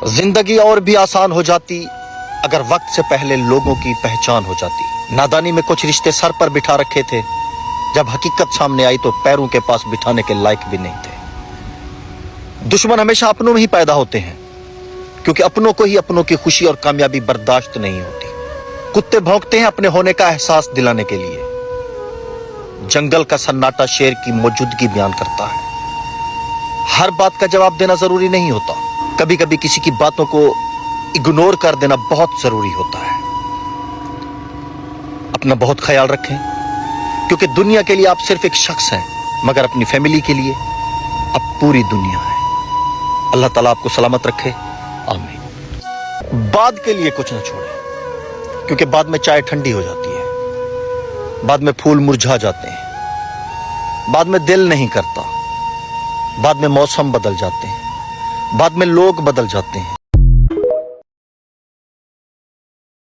जिंदगी और भी आसान हो जाती अगर वक्त से पहले लोगों की पहचान हो जाती। नादानी में कुछ रिश्ते सर पर बिठा रखे थे, जब हकीकत सामने आई तो पैरों के पास बिठाने के लायक भी नहीं थे। दुश्मन हमेशा अपनों में ही पैदा होते हैं, क्योंकि अपनों को ही अपनों की खुशी और कामयाबी बर्दाश्त नहीं होती। कुत्ते भौंकते हैं अपने होने का एहसास दिलाने के लिए। जंगल का सन्नाटा शेर की मौजूदगी बयान करता है। हर बात का जवाब देना जरूरी नहीं होता, कभी कभी किसी की बातों को इग्नोर कर देना बहुत जरूरी होता है। अपना बहुत ख्याल रखें, क्योंकि दुनिया के लिए आप सिर्फ एक शख्स हैं, मगर अपनी फैमिली के लिए आप पूरी दुनिया है। अल्लाह ताला आपको सलामत रखे, आमीन। बाद के लिए कुछ न छोड़ें, क्योंकि बाद में चाय ठंडी हो जाती है, बाद में फूल मुरझा जाते हैं, बाद में दिल नहीं करता, बाद में मौसम बदल जाते हैं, बाद में लोग बदल जाते हैं,